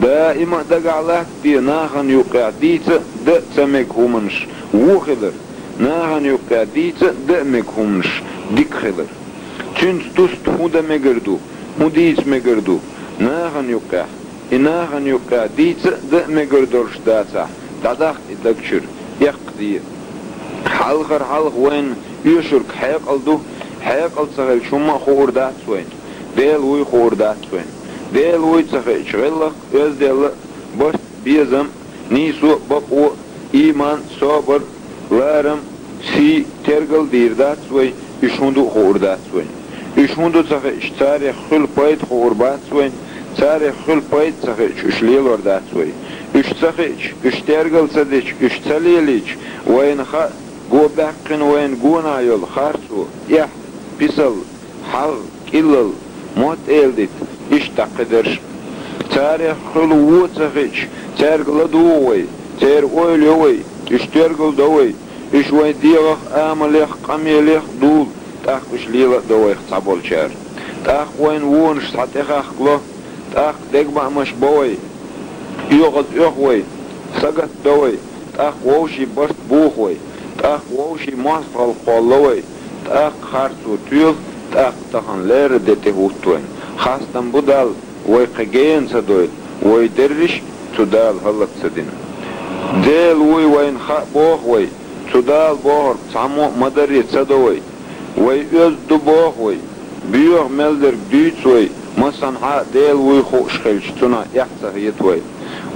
دائما دقعلات دي ناخن يقع ديت د سمك همنش وخلر ناخن يقع ديت د مك همنش ديك خلر تنس تست هودا مگردو هوديس مگردو ناخن يقع ناخن يقع ديت د مگردورش داتا داداخ دكشر يقدي حلقر حلق وين يشرك حيقلدو حيقل صغير شما خوردات وين ديل وي خوردات وين ديل وي صغير شغلق öz ديل بس بيزم نيسو بقو إيمان صبر لارم سي ترقل ديردات وين يشوندو خوردات وين يشوندو صغير اشتاري خل بايد خوربات وين تاريخ خل بايد صغير اشليل وردات وين اشتغيش اشترقل صديش اشتليليش وين خا جو بحقن وين جونا يل خارسو يح بيسل حل كيلل موت إلدت اشتقدرش تاريخ خلو صغيش ترقل دووي تر أوليوي اشترقل دووي اش وين ديغخ آمليخ قميليخ دول تاخش ليلة دووي خطابول شار تاخ وين وونش تحتيخ قلو تاخ دقبع مش بوي يغض يخوي سقط دوي تاخ ووشي برت بوخوي تاخ ووشي مصفل قولوي تاخ خارسو تيل تاخ تخن لير دتهوتوين خاستن بدال ويقجين سدويل ويدرش تدال هلت سدين ديل وين خا بوخوي تدال بوهر تعمو مدري سدوي ويؤز دبوخوي بيوغ ملدر ديتوي مثلا ها ديل خوش خلش تنا يحسه يتوي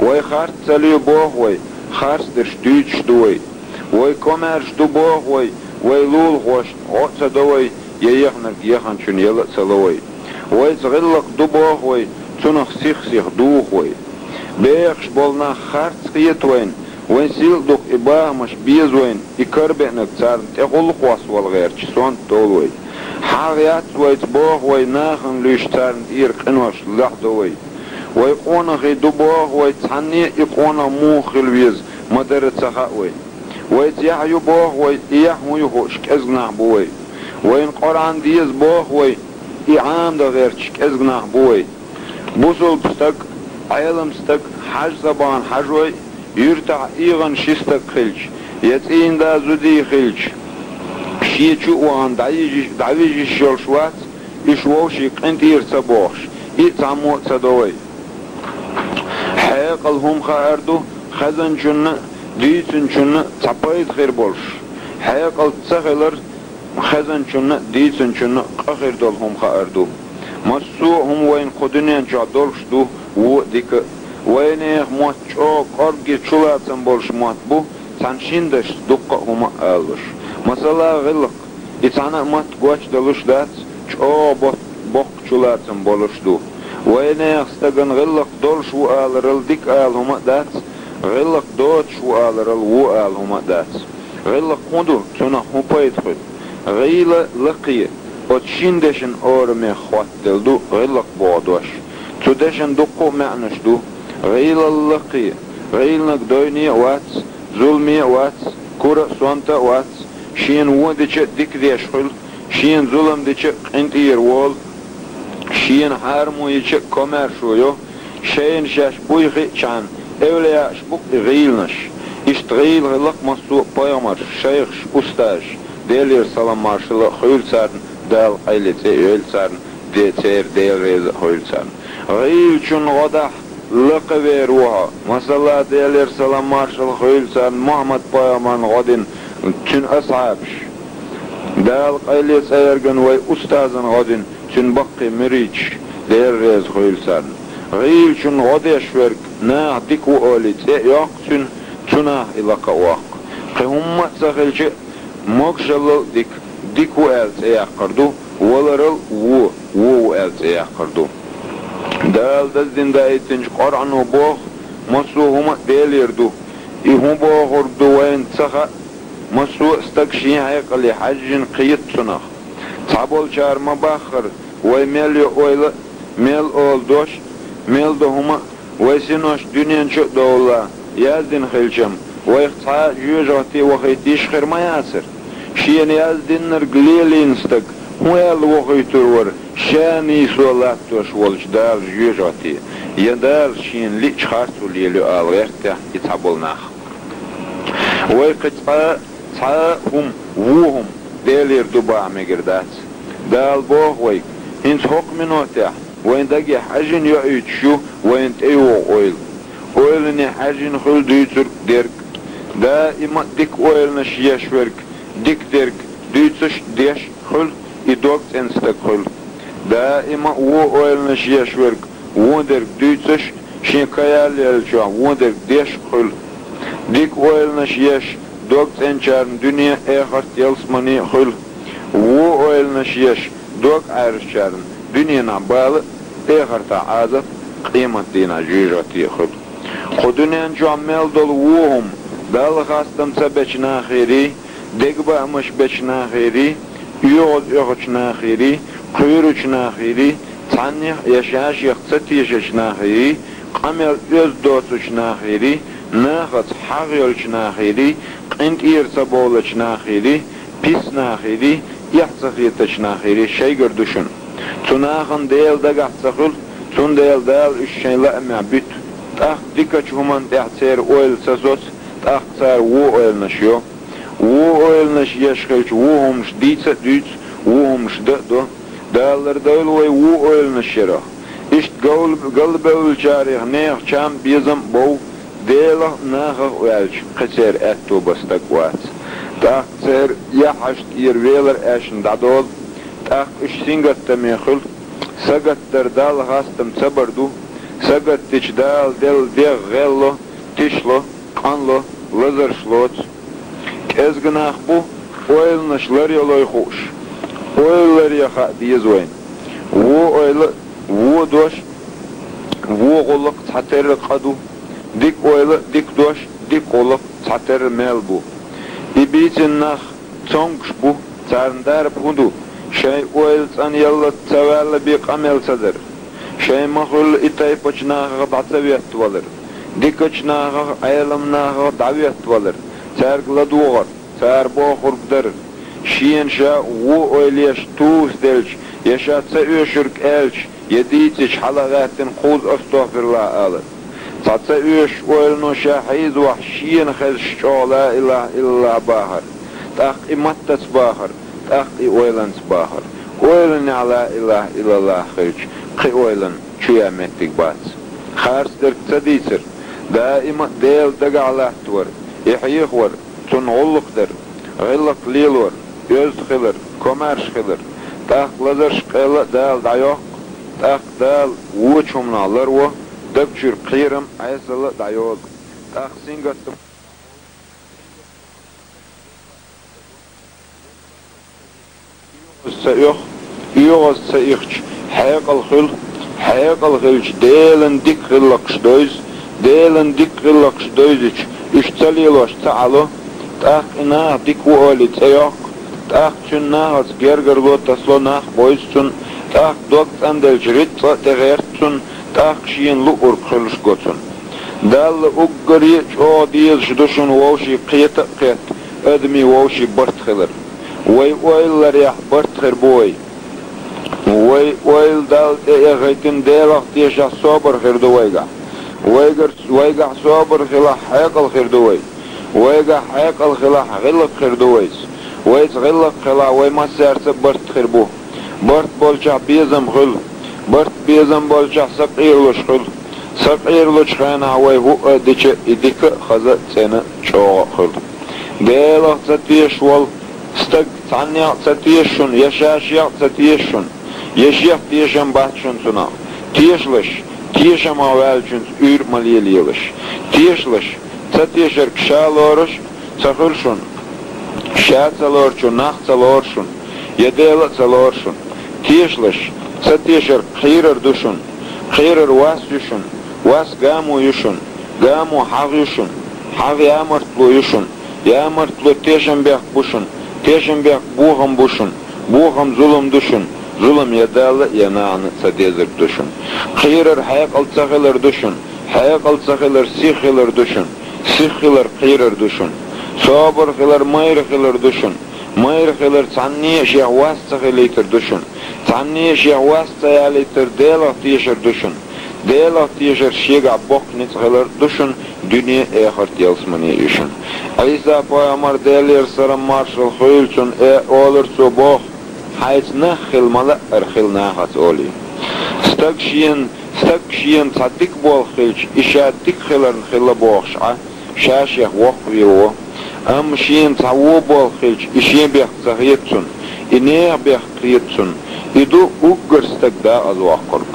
وي خارت سلي بوه وي خارت درش ديتش دوي وي كومرش دو بوه وي لول خوش غوصة دوي ييخنك يخن شن يلق سلوي وي زغلق دو بوه وي تنخ سيخ دوخ وي بيخش بولنا خارت خيتوين وين سيل دوك إباه مش بيزوين يكربئنك تارن تقول قواس والغير چسون دولوي حاغيات ويت بوه وي ناخن ليش تارن إير قنوش لحظوي ويقونا غي دبوغ ويتحني يقونا موخ الويز مدر تخاوي ويتيحيو بوغ ويتيحمو يخوش كازغناح بوي وين قرآن ديز بوغ وي إعام دا غيرش كازغناح بوي بوصل بستك عيلم ستك حاج زبان حاجوي يرتع إيغن شستك خلش يتين دا زودي خلش شيچو وان دعويجي شلشوات إشووشي قنتير سبوغش إتعمو تدوي حيقل هم خاردو خزن شن ديتن شن تبايد خير بولش حيقل تسخلر خزن شن ديتن شن قخير دول هم خاردو مسو هم وين قدنين جادولش دو و ديك وين موت چو قرگي چولاتن بولش موت بو تنشيندش دقا هم آلش مثلا غلق إتانا موت گوش دلش دات چو بوق چولاتن بولش دو وين يستغن غلق دول شو آل رل ديك آل هما دات غلق دوت شو آل رل و آل هما دات غلق خندو تنا هما يدخل غيل لقي وتشيندشن أورمي خوات دلدو غلق بودوش تدشن دقو معنش دو غيل لقي غيل نقدويني وات ظلمي وات كورا سوانتا وات شين وديش ديك ديشخل شين ظلم ديش انتير وول شين حارمو يچه كومر شويو شين شاش بويخي چان اوليا شبوك غيلنش اشتغيل غلق مسوق بايامر شيخ استاج ديلير سلام مارشل خيل سارن دال قيلتي يل سارن ديتير ديل ريز خيل سارن غيل چون غدح لقوي روها مثلا ديلير سلام مارشل خيل سارن محمد بايامان غدين چون اصحابش دال قيلي سيرغن وي استازن غدين چون بقي مريج دير ريز خيل سارن غيل چون غديش ورق نا ديكو اوليت ياق چون إلاقا واق قهمت سخلش مقشل ديكو ألت يقردو ولرل وو ألت يقردو دال دزدين دايتنج قرعنو بوخ مسو هما ديل يردو إهم بوخ اردو وين تسخا مسو استكشي هيقلي حجن قيت سنخ تعبول شار مباخر ويميل يقويل ميل اول دوش ميل دو هما ويسينوش دنيان شو دولا يازدين خلشم ويقطع جوجاتي وخيتيش خير ما ياسر شين يازدين نرقليلين ستك ويل وغيتور شاني سولات توش ولش دال جيجاتي يدال شين ليش خاصو ليلو آلغيرته يتعبولناخ ويقطع هم وهم ديلير دبا مقردات دال بوه ويك انت حق منوتح وين دقي حاجن يعيشو وين تأيو اويل ني حاجن خل ديتر ديرك دائما ديك اويل نشيش ورك ديك ديرك ديتش ديش خل يدوك تنستك خل دائما اويل نشيش ورك وندرك ديتش شين كيال يلشوا وندرك ديش خل ديك اويل نشيش دوك تنشارن دنيا اخر يلسمني خل اويل نشيش دوك عرشارن دنيا نعبال اخر تعازف قيمة دينا جيجاتي خل خدنين جامل دول وهم دال خاستم سبچنا خيري دقبا مش بچنا خيري يوغد يوغچنا خيري قيروچنا خيري تانيخ يشاش يخصتيشنا خيري قمل يز دوتوچنا خيري ناخد حغيولچنا خيري قنت يرسبولچنا خيري بيسنا خيري يحصخيتچنا خيري شيگر دشن تناخن ديل دقحصخل تون ديل دال اشين لأمع بيت تاخ ديكاچ همان تحتير اويل ساسوس تاخ تار وو اويل نشيو وو اويل نشيش خلچ وو همش ديتس ديتس وو همش دو دالر دول وو اويل نشيرا اشت قلب الجاريخ نيخ چام بيزم بو ديلا ناخ اويلچ قصير اتو بستقوات تاخ تار يحشت يرويلر اشن دادول تاخ اش سنگت تميخل سقط دردال غاستم تبردو سقط تجدال دل غلو تشلو قانلو لزر شلوت كازغناخ بو اويل نشلر يلوي خوش اويل يخا ديزوين وو اويل وو دوش وو غلق تحتر قدو ديك اويل ديك دوش ديك غلق تحتر ملبو يبيتناخ تونكش بو تارندار بوندو شيء اويل تان يلا تسوال بيقامل صدر شيء مخل اتاي بچناغ بعتويت ولر ديكچناغ عيلمناغ دعويت ولر سارق لدوغر سار بوخر بدر شين شا وو اويليش توس دلش يشا تسيوشرك الش يديتش حلقاتن قوز استغفر الله آلت تسيوش اويل نو شاحيز وحشين خلش لا اله الا باهر تاق امتت باهر أخي ويلن سباهر ويلن على إله إلا الله خيرج قي ويلن شوية متك بات خارس درك تديسر دائما ديل دقع على تور يحييخ ور تنغلق در غلق ليل ور يوز خلر كومارش خلر تاق لزرش قيلة دال دعيوق تاق دال ووچهم نالر و دبشر قيرم عيسل دعيوق تاق سنگت سيخ يوغز سيخش حيق الخلش ديلن ديك غلقش دويز ديلن ديك غلقش دويزش اشتليلوش تعالو تاق اناغ ديك وولي تيوق تاق چون ناغز گرگرلو تسلو ناغ بويزتون تاق دوكت اندل جريت تغيرتون تاق شين لؤر خلش گوتون دال اقري چو ديز شدوشن ووشي قيت ادمي ووشي برت خلر وي اويل لريح برت خربوي وي اويل دال غيتن ديلق تيشا صبر خردويقع ويقع صبر خلا حيق الخردوي ويقع حيق الخلا غلق خردويس ويس غلق خلا وي ما سيرت برت خربو برت بولشا بيزم خل برت بيزم بولشا سقيرلوش خل سقيرلوش خانا وي هو ديك خزا سنة شوغ خل ديلق تتيش وال ستق تعنيق تتيشن يشاشيق تتيشن يشيق تيشن باتشن سنا تيشلش تيشم اوالچن ür maliyeliyiş tiyşlış tatiyşer kşalorış çakırşun şatsalorçun naxtsalorşun yedela salorşun tiyşlış tatiyşer khayrer duşun khayrer wasüşün was gamu yuşun gamu hagyuşun hagi amartluyuşun yamartlu teşembek buşun teşembek buğam buşun buğam zulüm duşun zulüm yedalı yanağını sadezir düşün. Khayrer hayaq altsaqılar düşün. Hayaq altsaqılar sihhilar düşün. Sihhilar khayrer düşün. Sabır khaylar mayr khaylar düşün. مير خلر تعني شيخ واسطة خليتر دشن تعني شيخ واسطة ياليتر ديلا تيشر دشن ديلا تيشر شيخ عبوك نتخلر دشن دنيا آخر تيلسمني يشن عيسى بايامر ديلير سرم مارشل خيلشن اولر صباح حيث نخل ملأ ارخل ناحت اولي استكشين تصدق بول خلش اشاد ديك خلر نخل بوخشعه شاشيخ وقويوه ام شين تعو بول خلش اشين بيخ تغيتسن انيخ بيخ قريتسن idو ugur steg da az waqorg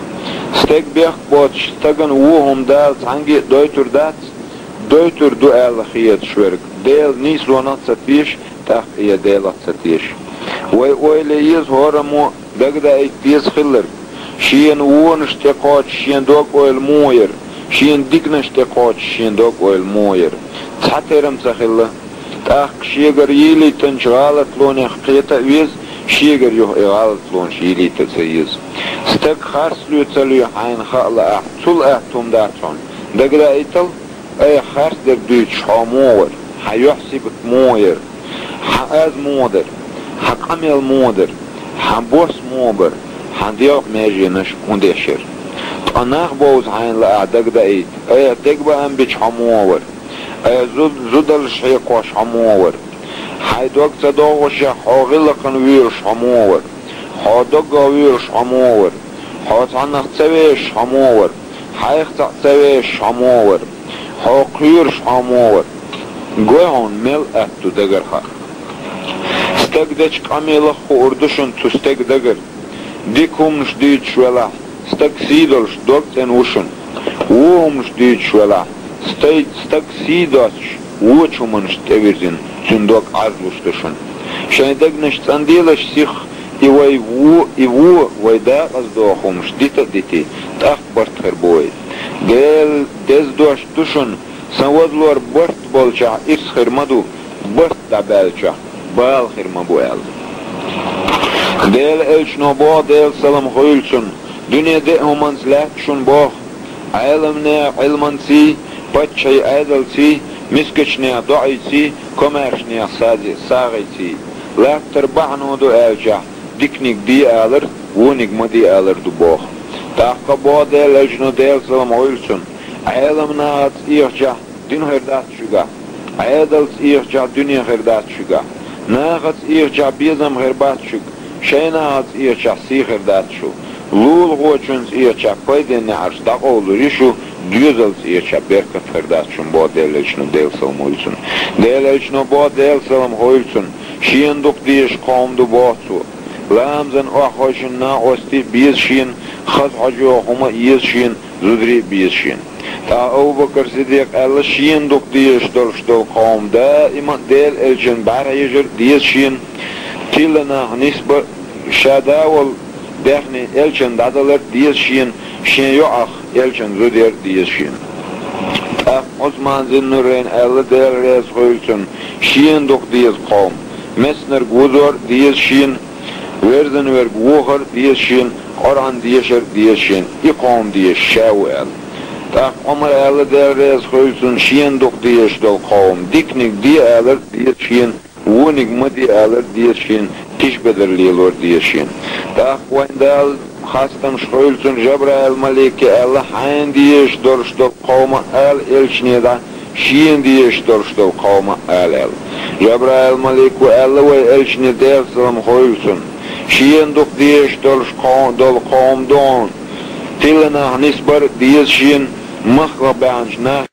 steg bech bot stegen wohum da tangi deutur du el khiyat shwerg del nis lonat satvish taq ya del atsatish way le yiz horamo dagda ik pies khiller shien won shteqot shien dog oil moyer shien digna shteqot shien dog oil moyer tateram tsakhilla taq shiegar yili tanchalat lone khiyata wiz شيغر يو إغالة لون شيلي تتسيز ستك خارسلو تلو حين خالا أحتول أحتوم داتون دقلا إيتل أي خارس در دويت شامور حيحسبك موير حاز مودر حقامل مودر حبوس موبر حديوك ماجينش وندشر أناخ بوز حين لا دقلا إيت أي تقبا أم بيش حمور أي زودل شيقوش حمور حيدوك تدوغش حاغلقن ويرش حمور حادوغا ويرش حمور حاتعنق تسويش حمور حيخ تسويش حمور حاقيرش حمور قوهن مل أتو دقر خاق ستك ديش قميلخ اردشن تستك دقر ديكم نشديد شولا ستك سيدلش دوكتن وشن وهم نشديد شولا ستك سيداش وچومنش تورزين تندوك عزوش دشن شايدك نشتانديلش سيخ يوي ويدا قصدوخمش ديتا ديتي تأخبرت خربوي ديز دوش دشن سنوزلور برت بولشا إرس خرمدو برت دابالشا بال خرمبو ال ديل الشنو با ديل سلام خيلشن دنيا ديهم انزلاتشن باخ علمنا علمانسي باتشي عدلسي مسكشنيا ضعيتي كماشنيا ساغيتي لا تربعنو دو الجا ديكنيك دي آلر ونيك مدي آلر دو بوخ تاقا با ديل الجنو ديل سلام عيلسون عالم ناعت إيرجا دين هردات شوغا عادلت إيرجا دنيا هردات شوغا ناغت إيرجا بيزم هربات شوغ شيناعت إيرجا سي هردات شو لول غوچونز إيرجا قيدين نعرش داقولو ريشو düzels irça berkat ferdatçun bo delechnu del salmoysun delechnu bo del salam hoysun şiyenduk diş qomdu bosu lamzan ahoşun na osti biz şin khaz hajo huma yiz şin zudri biz şin ta Abu Bakr Siddiq Allah şiyenduk diş dolşdol qomda iman del elcin barayjur diş şin tilna nisba şadawal dehni elcin dadalar diş şin شين يعخ يلشن زودير ديشين عثمان ذي النورين ألا دير ريز غيلشن شين دوك ديز قوم مسنر غوزور ديشين ورزن ورق ووخر ديشين قرآن ديشر ديشين إقوم ديش شاوال عمر ألا دير ريز غيلشن شين دوك ديش دول قوم ديكنك دي ألا ديشين ونك مدي ألا ديشين تيش بدر ليلور ديشين وين دال خاصة شخيلسون جبرائيل ملكي الله حين ديش درشدو قوم الشنيدا شين ديش درشدو قوم جبرائيل ملكي الله والشنيدا سلام خيلسون شين دوك ديش درش قوم دون تلنا نسبر ديش شين مخرب عنجنا